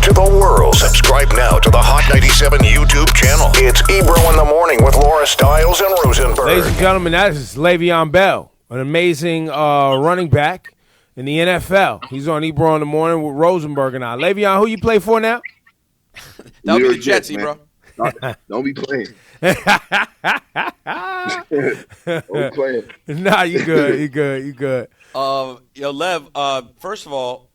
to the world. Subscribe now to the Hot 97 YouTube channel. It's Ebro in the Morning with Laura Stiles and Rosenberg. Ladies and gentlemen, that is Le'Veon Bell, an amazing running back in the NFL. He's on Ebro in the Morning with Rosenberg and I. Le'Veon, who you play for now? That'll be the Jets, Ebro. Don't be playing. Don't be playing. Nah, you good. Lev, first of all,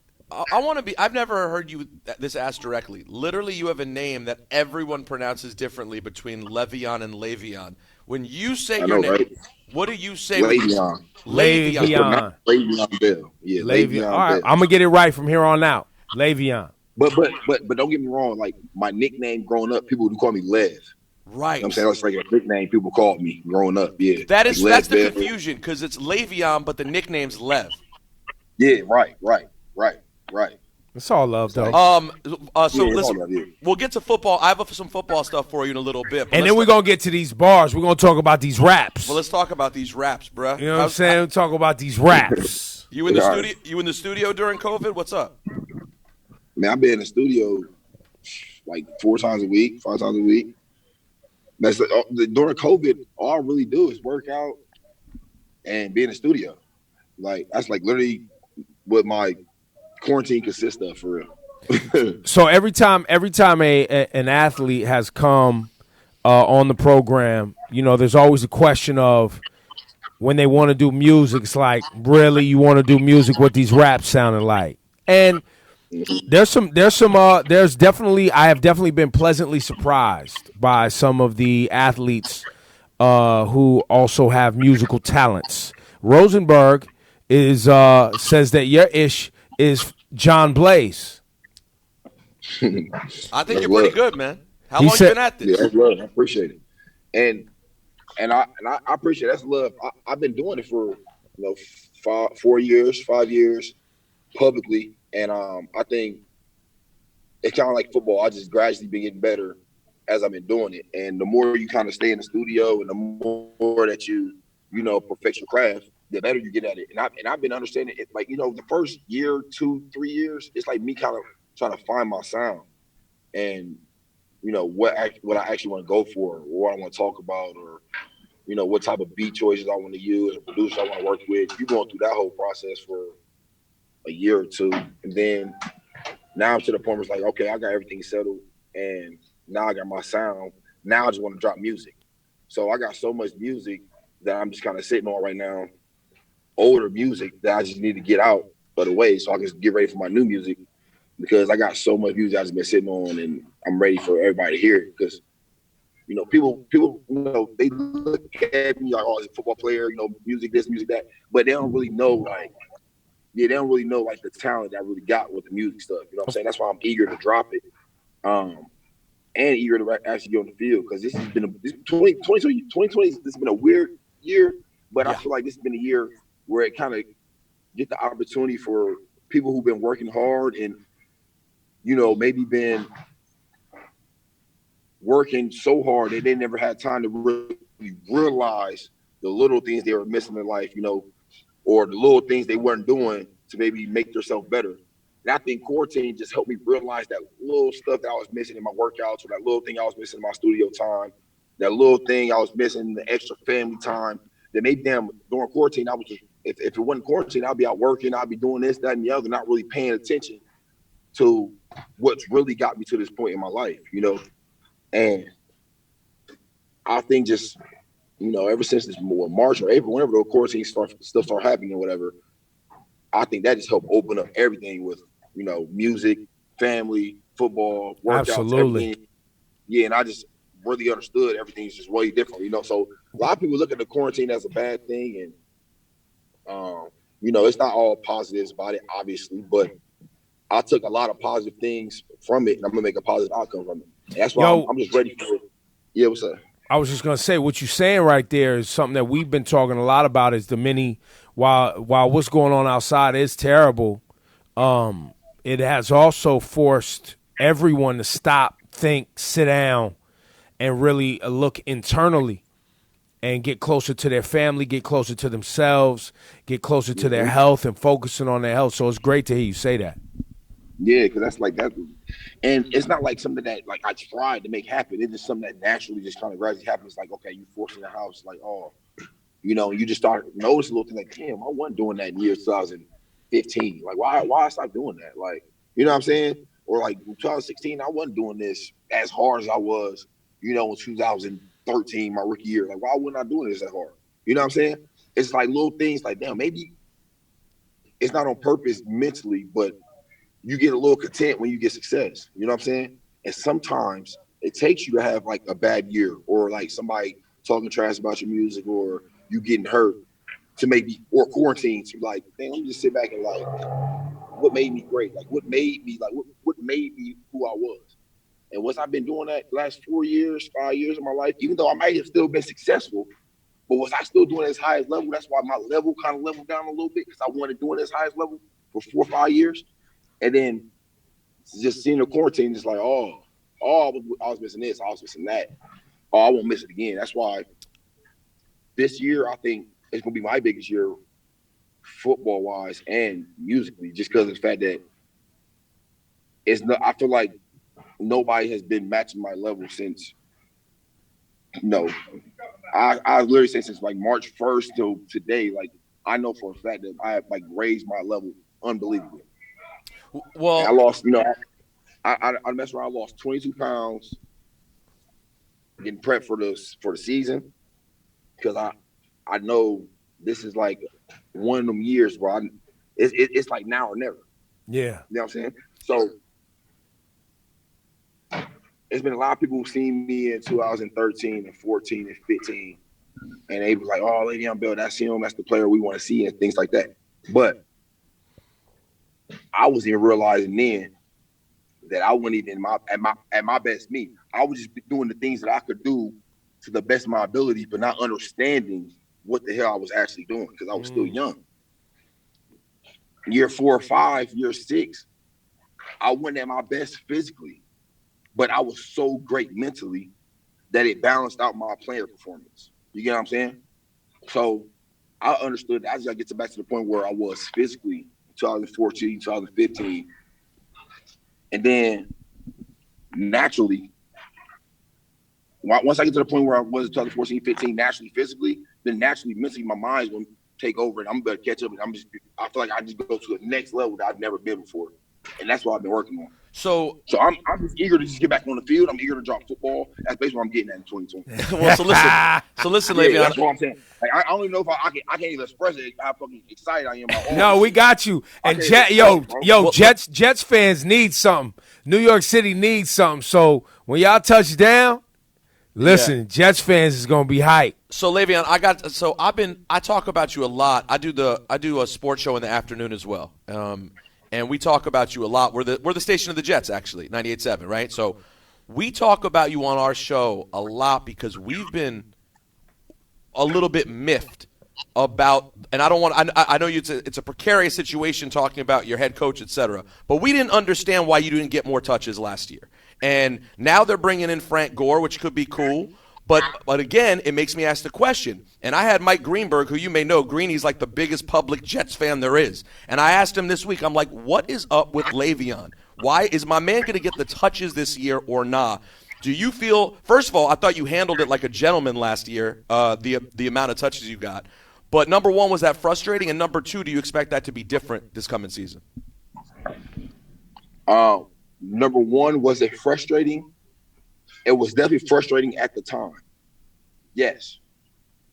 I want to be – I've never heard you this asked directly. Literally, you have a name that everyone pronounces differently between Le'Veon and Le'Veon. When you say your name, right? What do you say? Le'Veon. Le'Veon Bell. Yeah, Le'Veon. All right, I'm going to get it right from here on out. Le'Veon. But don't get me wrong. Like, my nickname growing up, people would call me Lev. Right. You know what I'm saying? That's like a nickname people called me growing up. Yeah. That's the confusion because it's Le'Veon, but the nickname's Lev. Yeah, right. It's all love, though. Listen, we'll get to football. I have some football stuff for you in a little bit. And then we're going to get to these bars. We're going to talk about these raps. Well, let's talk about these raps, bruh. You know what I'm saying? Talk about these raps. You in the studio? You in the studio during COVID? What's up? Man, I've been in the studio like 4 times a week, 5 times a week. That's during COVID, all I really do is work out and be in the studio. Like, that's like literally what my quarantine consists of, for real. So every time an athlete has come on the program, you know, there's always a question of when they want to do music. It's like, really, you want to do music? What these raps sounding like? And I have definitely been pleasantly surprised by some of the athletes who also have musical talents. Rosenberg says that your ish is John Blaze. I think you're pretty good, man. How long you been at this? Yeah, that's love. I appreciate it. And I appreciate it. That's love. I've been doing it for 5 years publicly. And I think it's kind of like football. I just gradually been getting better as I've been doing it. And the more you kind of stay in the studio and the more that you perfect your craft, the better you get at it. And I've been understanding it. Like, the first year, 2, 3 years, it's like me kind of trying to find my sound and, what I actually want to go for, or what I want to talk about, or, what type of beat choices I want to use, or producers I want to work with. You're going through that whole process for a year or two, and then now I'm to the point where it's like, okay, I got everything settled, and now I got my sound. Now I just want to drop music. So I got so much music that I'm just kind of sitting on right now, older music that I just need to get out of the way so I can get ready for my new music, because I got so much music I've just been sitting on, and I'm ready for everybody to hear it. Because people they look at me like, oh, he's a football player, music this, music that, but they don't really know they don't really know like the talent that I really got with the music stuff. You know what I'm saying? That's why I'm eager to drop it, and eager to actually get on the field, because this has been 2020. This has been a weird year, but I feel like this has been a year where it kind of get the opportunity for people who've been working hard and maybe been working so hard that they never had time to really realize the little things they were missing in life, or the little things they weren't doing to maybe make themselves better. And I think quarantine just helped me realize that little stuff that I was missing in my workouts, or that little thing I was missing in my studio time, that little thing I was missing, the extra family time, that maybe during quarantine, I was just, if it wasn't quarantine, I'd be out working, I'd be doing this, that, and the other, not really paying attention to what's really got me to this point in my life, And I think just, ever since this March or April, whenever the quarantine stuff start happening or whatever, I think that just helped open up everything with, music, family, football, workouts, absolutely. Everything. Yeah, and I just really understood everything's just way different, So a lot of people look at the quarantine as a bad thing, and it's not all positives about it, obviously, but I took a lot of positive things from it, and I'm gonna make a positive outcome from it. And that's why I'm just ready for it. Yeah, what's up? I was just gonna say, what you're saying right there is something that we've been talking a lot about. Is the while what's going on outside is terrible, it has also forced everyone to stop, think, sit down, and really look internally and get closer to their family, get closer to themselves, get closer to their health, and focusing on their health. So it's great to hear you say that. Yeah, because that's like that, and it's not like something that like I tried to make happen. It's just something that naturally just kind of gradually happens. Like, okay, you forcing the house, like, oh, you just start noticing little things like, damn, I wasn't doing that in year 2015. Like, why I stopped doing that? Like, you know what I'm saying? Or like 2016, I wasn't doing this as hard as I was, in 2013, my rookie year. Like, why wasn't I doing this that hard? You know what I'm saying? It's like little things like, damn, maybe it's not on purpose mentally, but you get a little content when you get success. You know what I'm saying? And sometimes it takes you to have like a bad year or like somebody talking trash about your music or you getting hurt to maybe or quarantine to like, dang, let me just sit back and like, what made me great? Like what made me who I was? And once I've been doing that last 4 years, 5 years of my life, even though I might have still been successful, but was I still doing as high as level? That's why my level kind of leveled down a little bit because I wanted doing as high as level for 4 or 5 years. And then just seeing the quarantine, just like, I was missing this, I was missing that. Oh, I won't miss it again. That's why this year I think it's gonna be my biggest year, football wise and musically, just because of the fact that it's not. I feel like nobody has been matching my level since. I literally say since like March 1st till today. Like I know for a fact that I have like raised my level unbelievably. And I Well, lost. I messed around. I lost 22 pounds getting prepped for the season because I know this is like one of them years where it's like now or never. Yeah. You know what I'm saying? So it's been a lot of people who've seen me in 2013 and 14 and 15, and they was like, "Oh, Le'Veon Bell, that's him. That's the player we want to see," and things like that. But I wasn't even realizing then that I wasn't even at my best me. I was just doing the things that I could do to the best of my ability, but not understanding what the hell I was actually doing because I was still young. Year 4 or 5, year 6, I wasn't at my best physically, but I was so great mentally that it balanced out my player performance. You get what I'm saying? So I understood that I just got to get back to the point where I was physically 2014, 2015. And then naturally, once I get to the point where I was 2014, 15, naturally physically, then naturally mentally my mind's going to take over and I'm going to catch up. And I feel like I just go to the next level that I've never been before. And that's what I've been working on. so So I'm just eager to just get back on the field. I'm eager to drop football. That's basically what I'm getting at in 2020. well, so listen, Yeah, Le'Veon. that's what I'm saying. Like I don't even know if I can't even express it how fucking excited I am. No, we got you. And Well, Jets fans need something. New York City needs something. So when y'all touch down, listen, Jets fans is gonna be hyped. So Le'Veon, I talk about you a lot. I do a sports show in the afternoon as well, and we talk about you a lot. We're the station of the Jets, actually, 98.7, right? So we talk about you on our show a lot because we've been a little bit miffed about, and I don't want. I know it's a precarious situation talking about your head coach, etc. But we didn't understand why you didn't get more touches last year, and now they're bringing in Frank Gore, which could be cool. But again, it makes me ask the question. And I had Mike Greenberg, who you may know. Greeny's like the biggest public Jets fan there is. And I asked him this week, I'm like, what is up with Le'Veon? Why is my man going to get the touches this year or not? Do you feel, first of all, I thought you handled it like a gentleman last year, the amount of touches you got. But number one, was that frustrating? And number two, do you expect that to be different this coming season? Number one, was it frustrating? It was definitely frustrating at the time. Yes.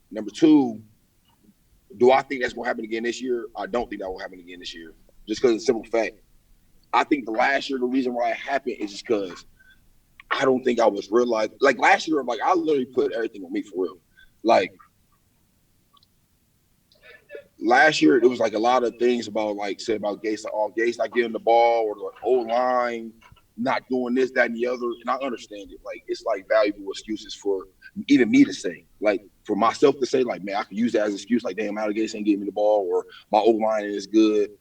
Number two, do I think that's going to happen again this year? I don't think that will happen again this year. Just because of the simple fact. I think the last year, the reason why it happened is just because I don't think I was realized. Like last year, like I literally put everything on me for real. Like last year, it was like a lot of things about like said about Gates, like Gates not getting the ball or the O-line not doing this, that, and the other. And I understand it. Like it's like valuable excuses for even me to say. Like for myself to say, like, man, I could use that as an excuse, like, damn, Gates ain't getting me the ball, or my O-line ain't as good,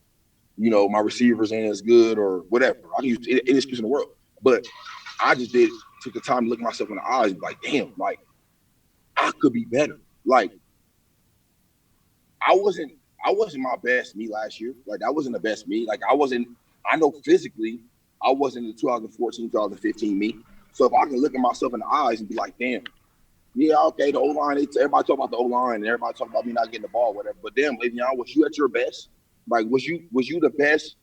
my receivers ain't as good, or whatever. I can use any excuse in the world. But I just took the time to look myself in the eyes and be like, damn, like I could be better. Like I wasn't my best me last year. Like that wasn't the best me. Like I wasn't I know physically I wasn't the 2014, 2015 me. So if I can look at myself in the eyes and be like, damn, yeah, okay, the O-line, everybody talk about the O-line and everybody talk about me not getting the ball, whatever. But damn, Le'Veon, was you at your best? Like, was you the best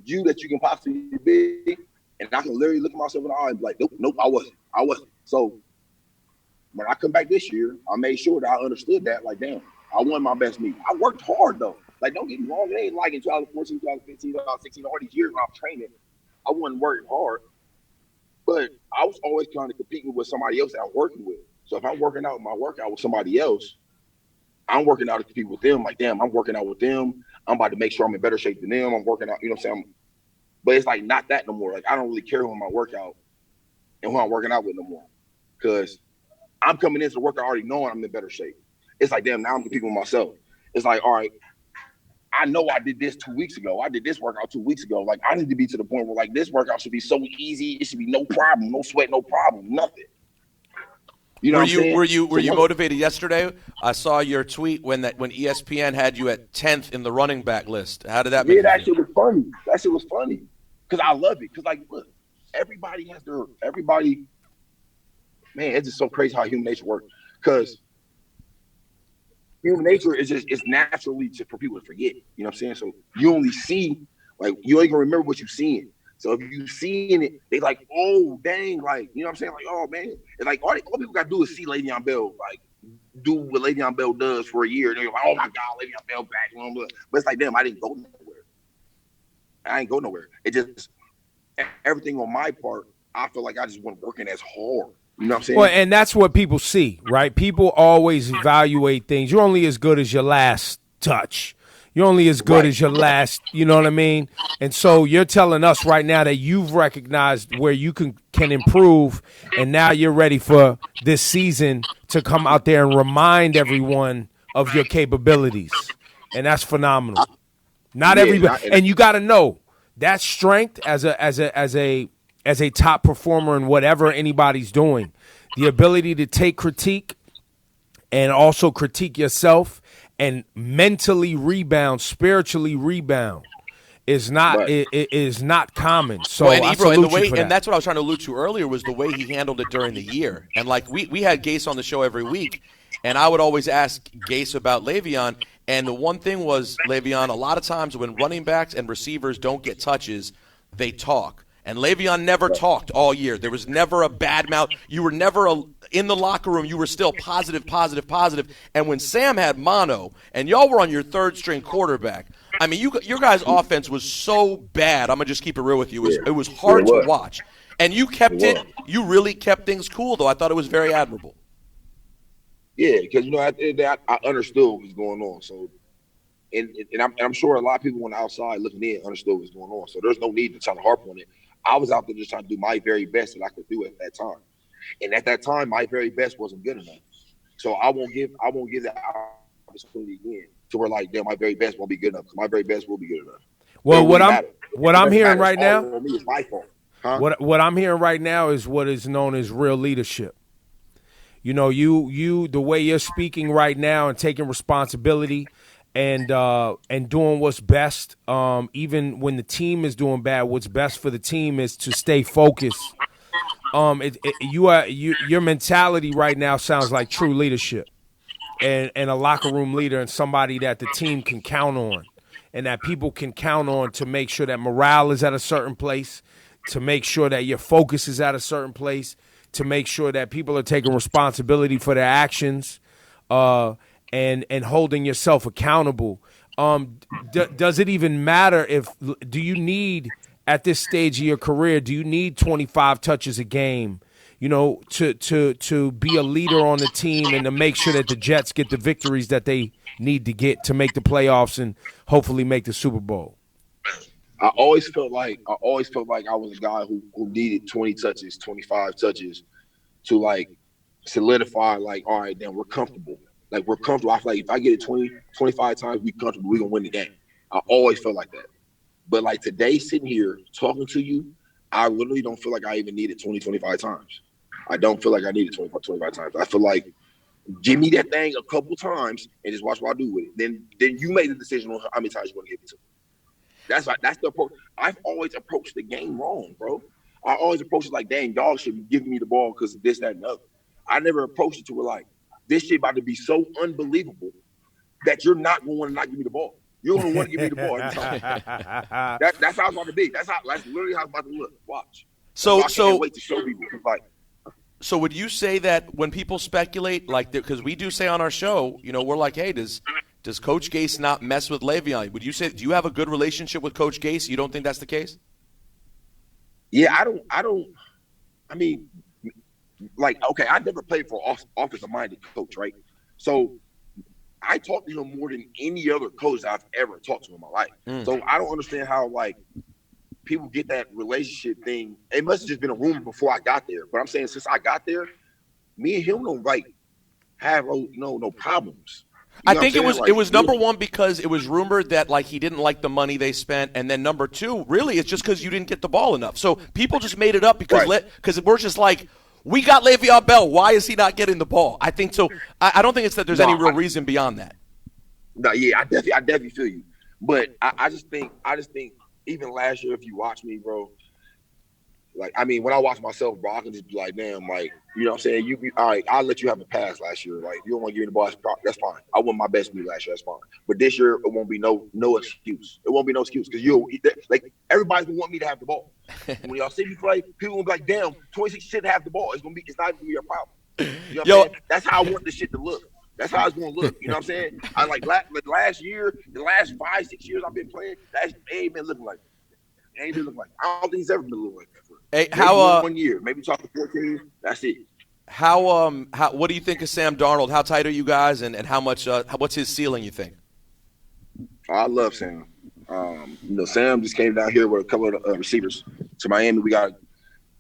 you that you can possibly be? And I can literally look at myself in the eye and be like, nope, I wasn't. So when I come back this year, I made sure that I understood that, like, damn, I won my best me. I worked hard, though. Like, don't get me wrong, it ain't like in 2014, 2015, 2016, all these years when I was training, I wasn't working hard. But I was always trying to compete with somebody else that I'm working with. So if I'm working out my workout with somebody else, I'm working out to compete with them. Like, damn, I'm working out with them. I'm about to make sure I'm in better shape than them. I'm working out, you know what I'm saying? But it's like not that no more. Like, I don't really care who I'm workout and who I'm working out with no more. Because I'm coming into the workout already knowing I'm in better shape. It's like, damn, now I'm competing with myself. It's like, all right, I know I did this 2 weeks ago. I did this workout 2 weeks ago. Like, I need to be to the point where, like, this workout should be so easy. It should be no problem, no sweat, no problem, nothing. You know were you motivated yesterday? I saw your tweet when ESPN had you at 10th in the running back list. How did that make you feel? That shit was funny. That shit was funny. Because I love it. Because, like, look, everybody, man, it's just so crazy how human nature works. Because human nature is naturally for people to forget. You know what I'm saying? So you only see, like, you ain't gonna remember what you're seeing. So if you seeing it, they like, oh dang, like, you know what I'm saying? Like, oh man. It's like all people gotta do is see Le'Veon Bell, like, do what Le'Veon Bell does for a year. And they're like, oh my God, Le'Veon Bell back. Blah, blah. But it's like, damn, I didn't go nowhere. It just everything on my part, I feel like I just wasn't working as hard. You know what I'm saying? Well, and that's what people see, right? People always evaluate things. You're only as good as your last touch. You're only as good as your last, you know what I mean? And so you're telling us right now that you've recognized where you can improve, and now you're ready for this season to come out there and remind everyone of your capabilities. And that's phenomenal. Not everybody, and you got to know that strength as a top performer in whatever anybody's doing, the ability to take critique and also critique yourself and mentally rebound, spiritually rebound is not is not common. So and I Ebro, salute you for that. And that's what I was trying to allude to earlier was the way he handled it during the year. And like we had Gase on the show every week, and I would always ask Gase about Le'Veon. And the one thing was, Le'Veon, a lot of times when running backs and receivers don't get touches, they talk. And Le'Veon never talked all year. There was never a bad mouth. You were never in the locker room. You were still positive. And when Sam had mono and y'all were on your third-string quarterback, I mean, your guys' offense was so bad. I'm going to just keep it real with you. It was hard to watch. And you kept it. You really kept things cool, though. I thought it was very admirable. Yeah, because, you know, I understood what was going on. So, and I'm sure a lot of people on the outside looking in understood what was going on. So there's no need to try to harp on it. I was out there just trying to do my very best that I could do at that time. And at that time, my very best wasn't good enough. So I won't give that opportunity again to where, like, damn, my very best won't be good enough. My very best will be good enough. Well, what I'm hearing right now, me, it's my fault. Huh? What I'm hearing right now is what is known as real leadership. You know, you the way you're speaking right now and taking responsibility and doing what's best, even when the team is doing bad, what's best for the team is to stay focused. Your mentality right now sounds like true leadership and a locker room leader and somebody that the team can count on and that people can count on to make sure that morale is at a certain place, to make sure that your focus is at a certain place, to make sure that people are taking responsibility for their actions, and holding yourself accountable. Does it even matter do you need at this stage of your career, do you need 25 touches a game, you know, to be a leader on the team and to make sure that the Jets get the victories that they need to get to make the playoffs and hopefully make the Super Bowl? I always felt like I was a guy who needed 20 touches, 25 touches to, like, solidify, like, all right, then we're comfortable. Like, we're comfortable. I feel like if I get it 20, 25 times, we're comfortable. We're going to win the game. I always felt like that. But, like, today, sitting here talking to you, I literally don't feel like I even need it 20, 25 times. I don't feel like I need it 25 times. I feel like give me that thing a couple times and just watch what I do with it. Then you make the decision on how many times you want to give it to me. That's the approach. I've always approached the game wrong, bro. I always approach it like, dang, y'all should be giving me the ball because of this, that, and the other. I never approached it to where like this shit about to be so unbelievable that you're not going to want to not give me the ball. You're going to want to give me the ball every time. That's how it's about to be. That's literally how it's about to look. Watch. So I can't wait to show people. It's like, so would you say that when people speculate, like, because we do say on our show, we're like, hey, does Coach Gase not mess with Le'Veon? Would you say, do you have a good relationship with Coach Gase? You don't think that's the case? Yeah, I mean, like, okay, I never played for an offensive-minded coach, right? So I talked to him more than any other coach I've ever talked to in my life. So I don't understand how, like, people get that relationship thing. It must have just been a rumor before I got there. But I'm saying since I got there, me and him don't, like, have no problems. I think it was number one because it was rumored that like he didn't like the money they spent, and then number two, really, it's just because you didn't get the ball enough. So people just made it up because we're just like, we got Le'Veon Bell. Why is he not getting the ball? I think so. I don't think it's that there's any real reason beyond that. No, yeah, I definitely feel you, but I just think even last year, if you watch me, bro. Like, I mean, when I watch myself, bro, I can just be like, damn, like, you know what I'm saying? All right, I'll let you have a pass last year. Like, you don't want to give me the ball, that's fine. I won my best meet last year, that's fine. But this year, it won't be no excuse. It won't be no excuse because like, everybody's going to want me to have the ball. When y'all see me play, people will be like, damn, 26 shouldn't have the ball. It's not going to be a problem. You know what I'm saying? That's how I want this shit to look. That's how it's going to look. You know what I'm saying? I like last year, the last 5-6 years I've been playing, it ain't been looking like that. It ain't been looking like that. I don't think it's ever been looking like that. Hey, maybe how 1 year, maybe talking 14. That's it. How what do you think of Sam Darnold? How tight are you guys, and how much? What's his ceiling? You think? I love Sam. Sam just came down here with a couple of receivers to Miami. We got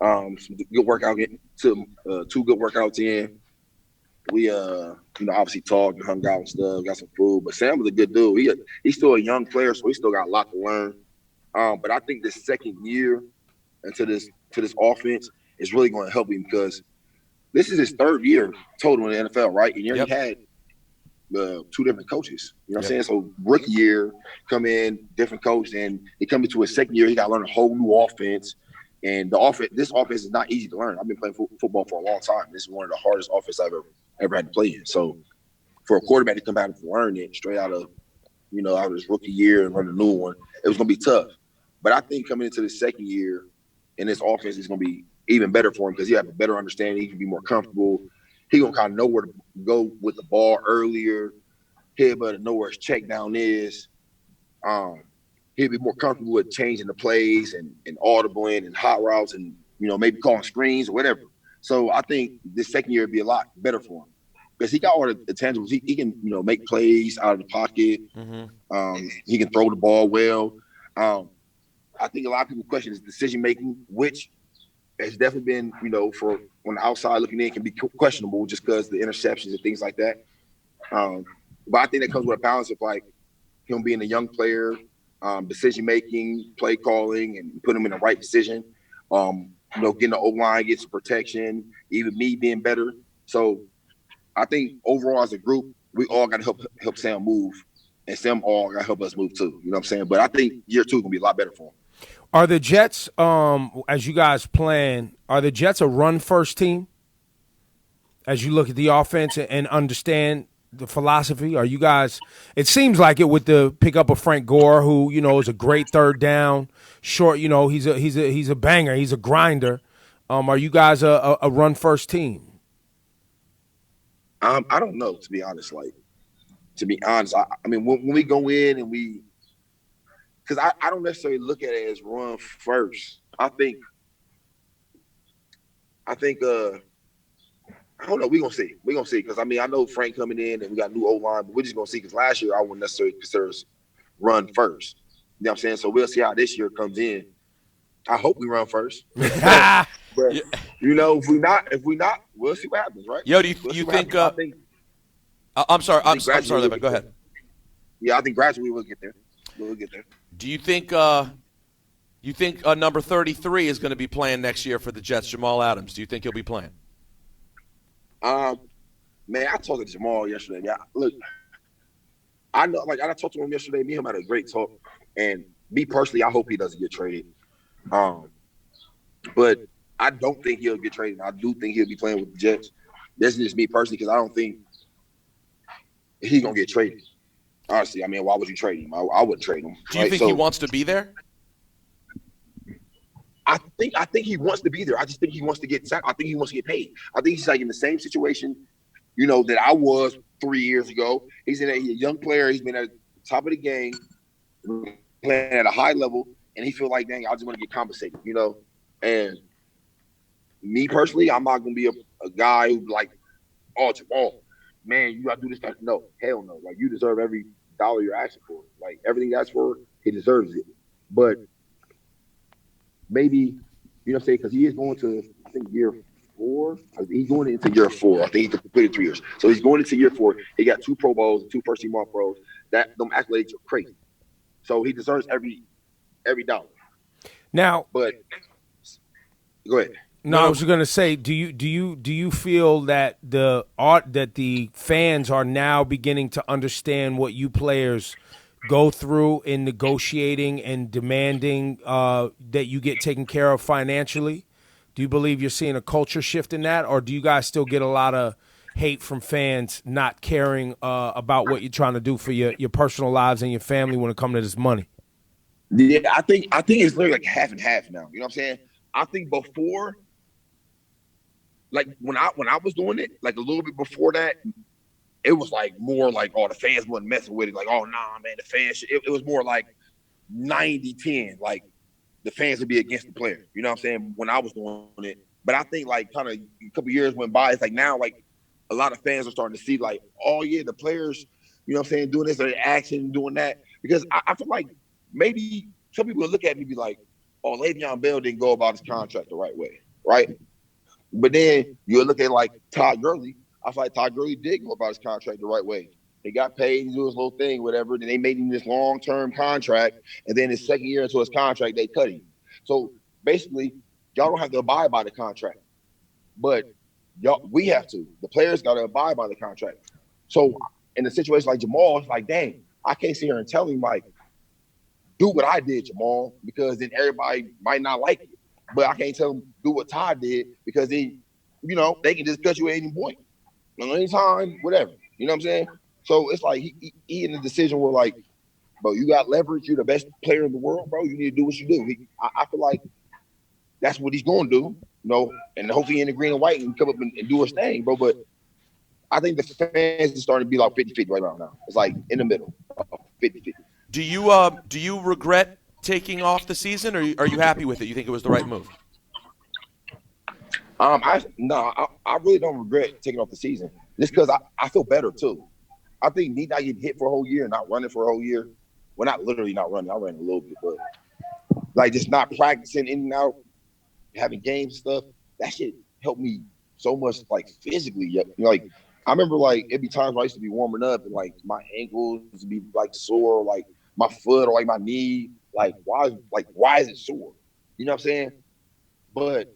some good workout to 2 good workouts in. We obviously talked and hung out and stuff, got some food. But Sam was a good dude. He's still a young player, so he still got a lot to learn. But I think this second year into this offense is really going to help him because this is his 3rd year total in the NFL, right? And he already had 2 different coaches. You know what I'm saying? So rookie year, come in, different coach, and he come into his second year, he got to learn a whole new offense. And this offense is not easy to learn. I've been playing football for a long time. This is one of the hardest offenses I've ever had to play in. So for a quarterback to come out and learn it straight out of his rookie year and learn a new one, it was going to be tough. But I think coming into the second year, and this offense is going to be even better for him because he have a better understanding. He can be more comfortable. He going to kind of know where to go with the ball earlier. He'll be able to know where his check down is. He'll be more comfortable with changing the plays and audibling and hot routes and, maybe calling screens or whatever. So I think this second year will be a lot better for him because he got all the tangibles. He can, make plays out of the pocket. Mm-hmm. He can throw the ball well. I think a lot of people question his decision-making, which has definitely been, for on the outside looking in, can be questionable just because the interceptions and things like that. But I think that comes with a balance of, like, him being a young player, decision-making, play calling, and putting him in the right position, getting the O-line, getting some protection, even me being better. So I think overall as a group, we all got to help Sam move, and Sam all got to help us move too. You know what I'm saying? But I think year 2 is going to be a lot better for him. Are the Jets, as you guys plan, are the Jets a run-first team? As you look at the offense and understand the philosophy, are you guys? It seems like it with the pickup of Frank Gore, who is a great 3rd down, short. He's a banger. He's a grinder. Are you guys a run-first team? I don't know, to be honest. I mean, when we go in and because I don't necessarily look at it as run first. I think I don't know. We're going to see. We're going to see. Because, I mean, I know Frank coming in and we got new O-line, but we're just going to see because last year I wouldn't necessarily consider us run first. You know what I'm saying? So we'll see how this year comes in. I hope we run first. But, if we not, we'll see what happens, right? Yo, do you think I'm sorry, Levin. Go ahead. Yeah, I think gradually we'll get there. We'll get there. Do you think number 33 is going to be playing next year for the Jets, Jamal Adams? Do you think he'll be playing? Man, I talked to Jamal yesterday. Yeah, look, I know, like I talked to him yesterday. Me and him had a great talk, and Me personally, I hope he doesn't get traded. Um, but I don't think he'll get traded. I do think he'll be playing with the Jets. This is just me personally because I don't think he's gonna get traded. Honestly, I mean, why would you trade him? I wouldn't trade him. Do you think he wants to be there? I think he wants to be there. I just think he wants to get. I think he wants to get paid. I think he's like in the same situation, that I was 3 years ago. He's a young player. He's been at the top of the game, playing at a high level, and he feel like, dang, I just want to get compensated. And me personally, I'm not gonna be a guy who like, oh, Jamal, man, you gotta do this. No, hell no. Like, you deserve every dollar you're asking for. Like, everything you ask for, he deserves it. But maybe, you know what I'm saying? Because he is going to, I think, year 4. He's going into year 4. I think he completed 3 years. So he's going into year 4. He got 2 Pro Bowls and 2 first-team All-Pros. Them accolades are crazy. So he deserves every dollar. Now, but go ahead. No, I was going to say, do you feel that the fans are now beginning to understand what you players go through in negotiating and demanding that you get taken care of financially? Do you believe you're seeing a culture shift in that, or do you guys still get a lot of hate from fans not caring about what you're trying to do for your personal lives and your family when it comes to this money? Yeah, I think it's literally like half and half now. You know what I'm saying? I think before, like when I was doing it, like a little bit before that, it was like more like, oh, the fans wasn't messing with it. Like, oh, nah, man, the fans. It was more like 90-10. Like, the fans would be against the player. You know what I'm saying? When I was doing it. But I think like kind of a couple years went by. It's like now like a lot of fans are starting to see like, oh, yeah, the players, you know what I'm saying, doing this, or action, doing that. Because I feel like maybe some people will look at me and be like, oh, Le'Veon Bell didn't go about his contract the right way, right? But then you look at like Todd Gurley. I feel like Todd Gurley did go about his contract the right way. He got paid, he do his little thing, whatever. Then they made him this long-term contract, and then his second year into his contract, they cut him. So basically, y'all don't have to abide by the contract, but we have to. The players got to abide by the contract. So in a situation like Jamal, it's like, dang, I can't sit here and tell him like, do what I did, Jamal, because then everybody might not like it. But I can't tell them do what Todd did because they can just cut you at any point, anytime, whatever. You know what I'm saying? So it's like he in the decision where like, bro, you got leverage. You're the best player in the world, bro. You need to do what you do. I feel like that's what he's going to do, and hopefully in the green and white and come up and do his thing, bro. But I think the fans is starting to be like 50-50 right now. It's like in the middle, 50-50. Do you regret taking off the season, or are you happy with it? You think it was the right move? I really don't regret taking off the season just because I feel better too. I think me not getting hit for a whole year and not running for a whole year. Well, not literally not running. I ran a little bit, but like just not practicing in and out, having games and stuff. That shit helped me so much, like physically. Like I remember, like it'd be times where I used to be warming up and like my ankles would be like sore, like my foot or like my knee. Like why is it sore? You know what I'm saying? But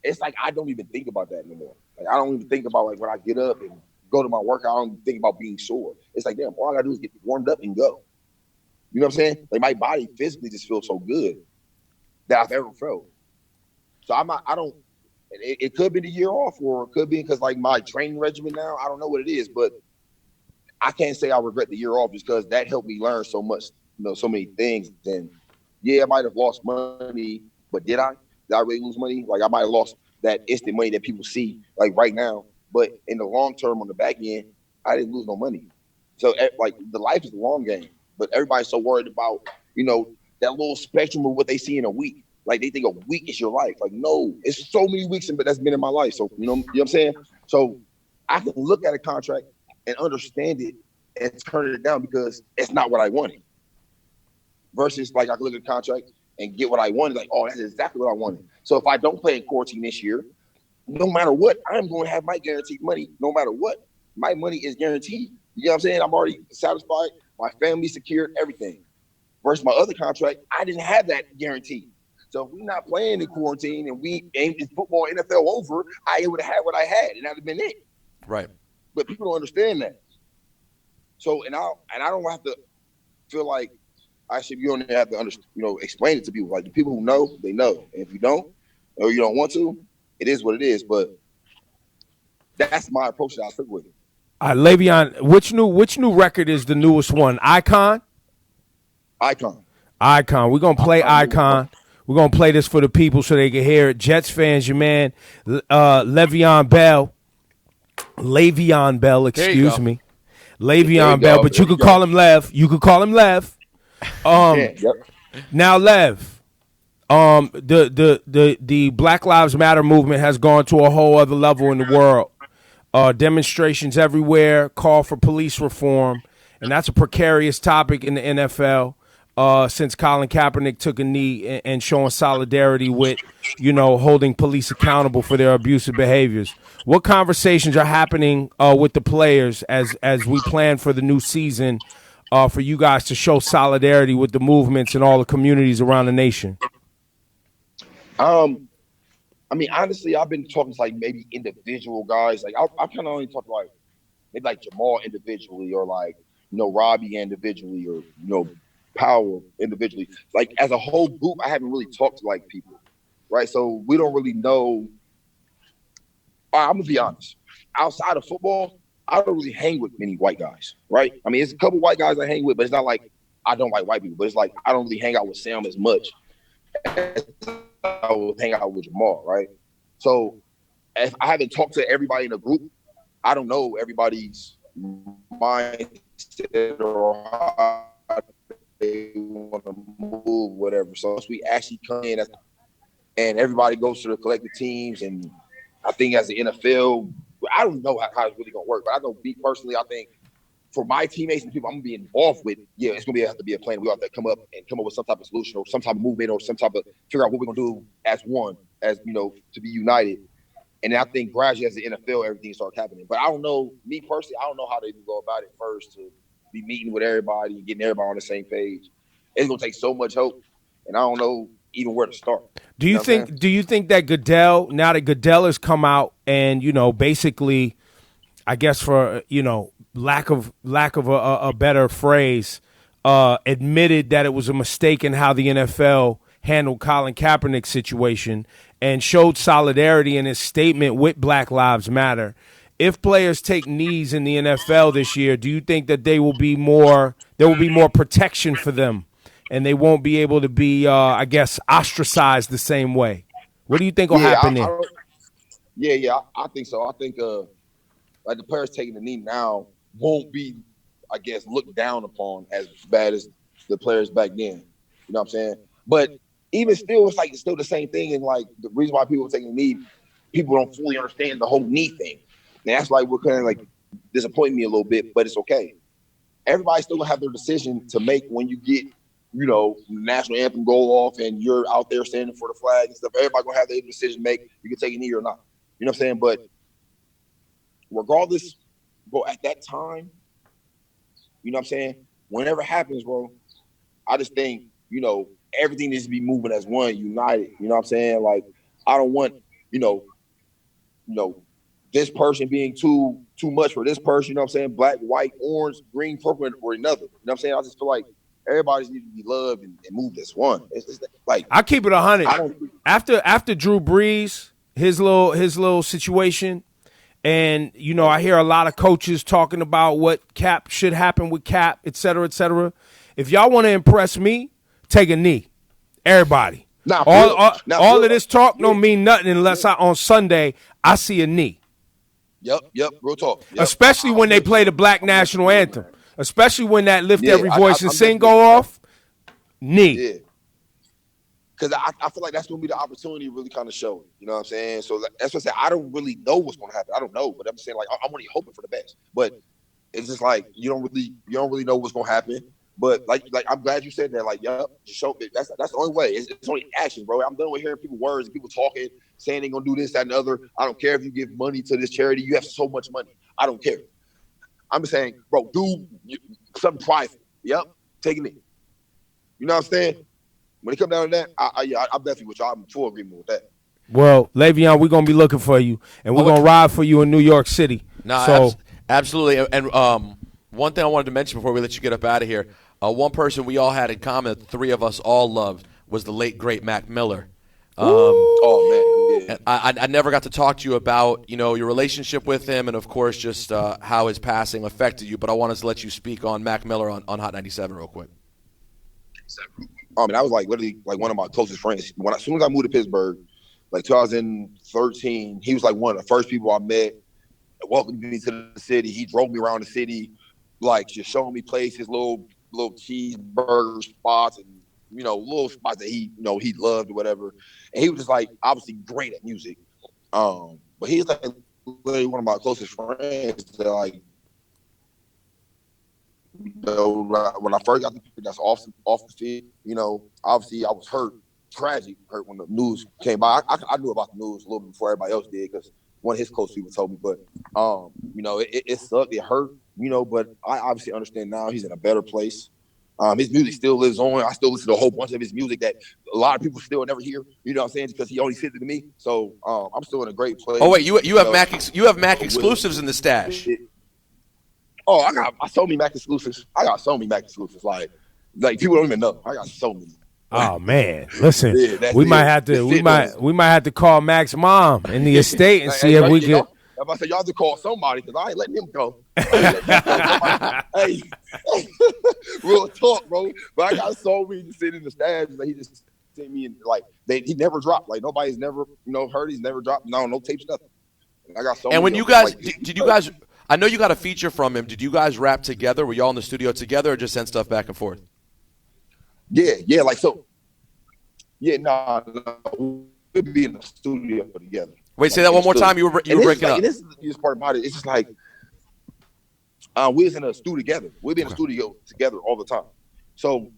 it's like I don't even think about that anymore. Like I don't even think about like when I get up and go to my workout, I don't even think about being sore. It's like, damn, all I gotta do is get warmed up and go. You know what I'm saying? Like my body physically just feels so good that I've ever felt. So it could be the year off, or it could be because like my training regimen now, I don't know what it is, but I can't say I regret the year off just because that helped me learn so much, so many things. And yeah, I might have lost money, but did I? Did I really lose money? Like I might have lost that instant money that people see like right now. But in the long term, on the back end, I didn't lose no money. So like the life is a long game, but everybody's so worried about that little spectrum of what they see in a week. Like they think a week is your life. Like no, it's so many weeks that's been in my life. So you know what I'm saying. So I can look at a contract and understand it and turn it down because it's not what I wanted. Versus like I can look at a contract and get what I wanted. Like, oh, that's exactly what I wanted. So if I don't play in quarantine this year, no matter what, I'm going to have my guaranteed money. No matter what, my money is guaranteed. You know what I'm saying? I'm already satisfied. My family secured, everything. Versus my other contract, I didn't have that guarantee. So if we're not playing in quarantine and we aimed this football NFL over, I would have had what I had, and that would have been it. Right. But people don't understand that. So and I don't have to feel like Actually, you don't have to explain it to people. Like the people who know, they know. And if you don't, or you don't want to, it is what it is. But that's my approach that I stick with. Le'Veon, which new record is the newest one? Icon. Icon. We're gonna play Icon. We're gonna play this for the people so they can hear it. Jets fans, your man, Le'Veon Bell. Excuse me. Le'Veon Bell, but you could call him Lev. Now, Lev, the Black Lives Matter movement has gone to a whole other level in the world. Demonstrations everywhere, call for police reform, and that's a precarious topic in the NFL. Since Colin Kaepernick took a knee and showing solidarity with, holding police accountable for their abusive behaviors. What conversations are happening with the players as we plan for the new season for you guys to show solidarity with the movements and all the communities around the nation? I mean, honestly, I've been talking to maybe individual guys. I kind of only talk to maybe Jamal individually or Robbie individually or Power individually. As a whole group, I haven't really talked to people, right? So we don't really know. I'm gonna be honest. Outside of football, I don't really hang with many white guys, right? I mean, it's a couple white guys I hang with, but it's not like I don't like white people. But it's I don't really hang out with Sam as much as I will hang out with Jamal, right? So if I haven't talked to everybody in the group, I don't know everybody's mindset or how they want to move, whatever. So once we actually come in and everybody goes to the collective teams, and I think as the NFL, I don't know how it's really going to work, but I know me personally, I think for my teammates and people I'm going to be involved with, it's going to have to be a plan. We have to come up with some type of solution or some type of movement or some type of figure out what we're going to do as one, as, to be united. And I think gradually as the NFL, everything starts happening. But I don't know, me personally, I don't know how they go about it first to be meeting with everybody and getting everybody on the same page. It's going to take so much help, and I don't know even where to start. Do you think that Goodell, now that Goodell has come out and, basically, I guess for, lack of a better phrase, admitted that it was a mistake in how the NFL handled Colin Kaepernick's situation and showed solidarity in his statement with Black Lives Matter. If players take knees in the NFL this year, do you think that there will be more protection for them and they won't be able to be, ostracized the same way? What do you think will happen there? I think so. I think the players taking the knee now won't be, looked down upon as bad as the players back then. You know what I'm saying? But even still, it's still the same thing. And the reason why people are taking the knee, people don't fully understand the whole knee thing. And that's what kind of disappointing me a little bit, but it's okay. Everybody still gonna have their decision to make when you get, the national anthem go off and you're out there standing for the flag and stuff. Everybody gonna have their decision to make. You can take a knee or not. You know what I'm saying? But regardless, bro, at that time, you know what I'm saying? Whenever it happens, bro, I just think, everything needs to be moving as one, united. You know what I'm saying? I don't want, this person being too much for this person, you know what I'm saying? Black, white, orange, green, purple, or another. You know what I'm saying? I just feel like everybody needs to be loved and moved as one. It's I keep it 100. After Drew Brees, his little situation, and I hear a lot of coaches talking about what Cap should happen with Cap, et cetera, et cetera. If y'all want to impress me, take a knee. Everybody. All of this talk don't mean nothing unless on Sunday I see a knee. Yep, real talk. Yep. Especially when they play the Black National Anthem. Especially when that Lift Every Voice and Sing go off. Knee. Yeah. Because I feel like that's going to be the opportunity to really kind of show it. You know what I'm saying? So that's what I say. I don't really know what's going to happen. I don't know. But I'm saying, I'm only hoping for the best. But it's just you don't really know what's going to happen. But I'm glad you said that. Just show it. That's the only way. It's only action, bro. I'm done with hearing people words and people talking, saying they're gonna do this, that, and the other. I don't care if you give money to this charity. You have so much money. I don't care. I'm just saying, bro, do something prideful. Yep, take it. You know what I'm saying? When it comes down to that, I'm definitely with y'all. I'm in full agreement with that. Well, Le'Veon, we're gonna be looking for you, and we're gonna ride for you in New York City. No, absolutely. And one thing I wanted to mention before we let you get up out of here. One person we all had in common, the three of us all loved, was the late great Mac Miller. Oh man, yeah. I never got to talk to you about your relationship with him, and of course just how his passing affected you. But I wanted to let you speak on Mac Miller on Hot 97 real quick. I mean, I was like literally like one of my closest friends. As soon as I moved to Pittsburgh, like 2013, he was like one of the first people I met. Welcomed me to the city. He drove me around the city, like just showing me places, little cheeseburger spots, and little spots that he loved or whatever. And he was just like obviously great at music. But he's like literally one of my closest friends. That like, when I first got the pick, that's off the field. Obviously I was hurt when the news came by. I knew about the news a little bit before everybody else did because one of his close people told me. But it sucked, it hurt. But I obviously understand now he's in a better place. His music still lives on. I still listen to a whole bunch of his music that a lot of people still never hear. You know what I'm saying? Because he only sent it to me. So I'm still in a great place. Oh wait, you have Mac exclusives in the stash. I so many Mac exclusives. I got so many Mac exclusives. Like people don't even know. I got so many. Oh man, listen, Yeah, we might have to call Mac's mom in the estate and see if we can. I said y'all have to call somebody because I ain't letting him go. Hey, real talk, bro. But I got so many just sitting in the stands that he just sent me he never dropped. Like nobody's never heard. He's never dropped. No tapes, nothing. I got so. And many when you guys did you guys? I know you got a feature from him. Did you guys rap together? Were y'all in the studio together, or just send stuff back and forth? Yeah, like so. Yeah, no, we'd be in the studio together. Wait, say that one more time. You were breaking up. And this is the biggest part about it. It's just like we was in a studio together. We'd be in the studio together all the time. So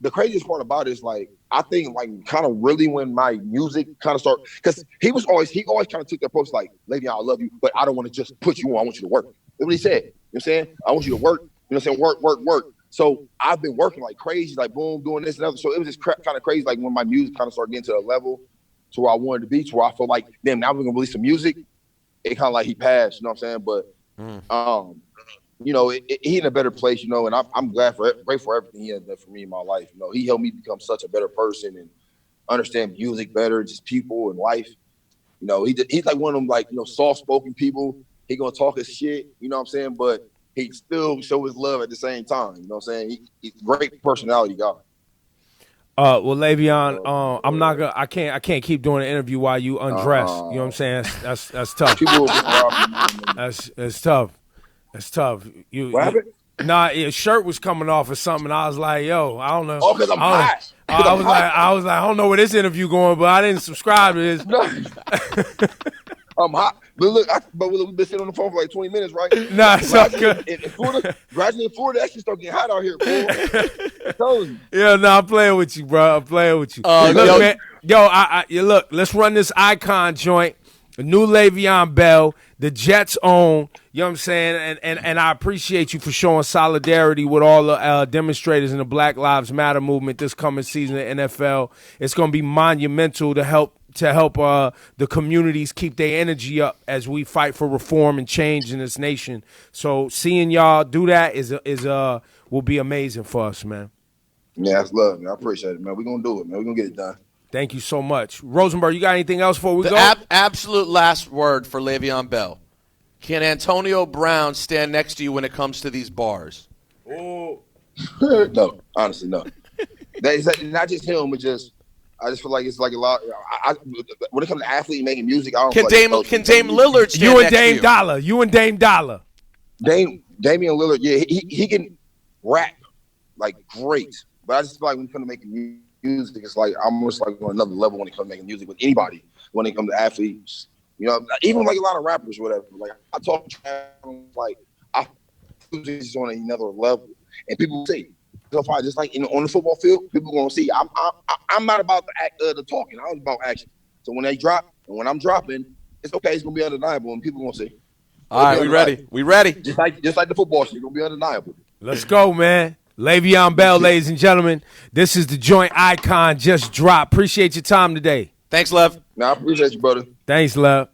the craziest part about it is like I think like kind of really when my music kind of started because he always kind of took the approach like, Le'Veon, I love you, but I don't want to just put you on. I want you to work. That's what he said. You know what I'm saying? I want you to work. You know what I'm saying? Work. So I've been working like crazy, like boom, doing this and other. So it was just kind of crazy. Like when my music kind of started getting to a level to where I wanted to be, to where I felt like, damn, now we're gonna release some music. It kind of like he passed, you know what I'm saying? But he in a better place, and I'm grateful for everything he has done for me in my life. He helped me become such a better person and understand music better, just people and life. He's like one of them like soft-spoken people. He gonna talk his shit, you know what I'm saying? But he still show his love at the same time. You know what I'm saying? He's a great personality guy. Well, Le'Veon, I'm not gonna. I can't keep doing an interview while you undress. You know what I'm saying? That's tough. That's tough. That's tough. What happened? Nah, your shirt was coming off or something. I was like, yo, I don't know. Oh, because I'm hot. I was like, I don't know where this interview going, but I didn't subscribe to this. No. I'm hot. But look, we've been sitting on the phone for like 20 minutes, right? Nah, it's all good. In Florida, actually start getting hot out here, bro. Yeah, no, I'm playing with you, bro. I'm playing with you. Look, man. Look, let's run this icon joint. The new Le'Veon Bell, the Jets own, you know what I'm saying? And I appreciate you for showing solidarity with all the demonstrators in the Black Lives Matter movement this coming season in the NFL. It's going to be monumental to help the communities keep their energy up as we fight for reform and change in this nation. So seeing y'all do that will be amazing for us, man. Yeah, that's love, man. I appreciate it, man. We're going to do it, man. We're going to get it done. Thank you so much. Rosenberg, you got anything else before we go? Absolute last word for Le'Veon Bell. Can Antonio Brown stand next to you when it comes to these bars? Oh. No, honestly, no. It's not just him, but I just feel like it's like a lot. When it comes to athlete making music, I don't. Can Dame Lillard stand you and next Dame to you? Dollar? You and Dame Dollar? Damian Lillard, yeah, he can rap like great, but I just feel like when it comes to making music, it's like I'm almost like on another level when it comes to making music with anybody. When it comes to athletes, even like a lot of rappers, or whatever. Like I talk like I music is on another level, and people say. So far, just like on the football field, people gonna see. I'm not about the talking. I'm about action. So when they drop and when I'm dropping, it's okay. It's gonna be undeniable, and people gonna see. All right, we ready. We ready. Just like the football shit, gonna be undeniable. Let's go, man. Le'Veon Bell, ladies and gentlemen. This is the joint icon just dropped. Appreciate your time today. Thanks, Lev. I appreciate you, brother. Thanks, Lev.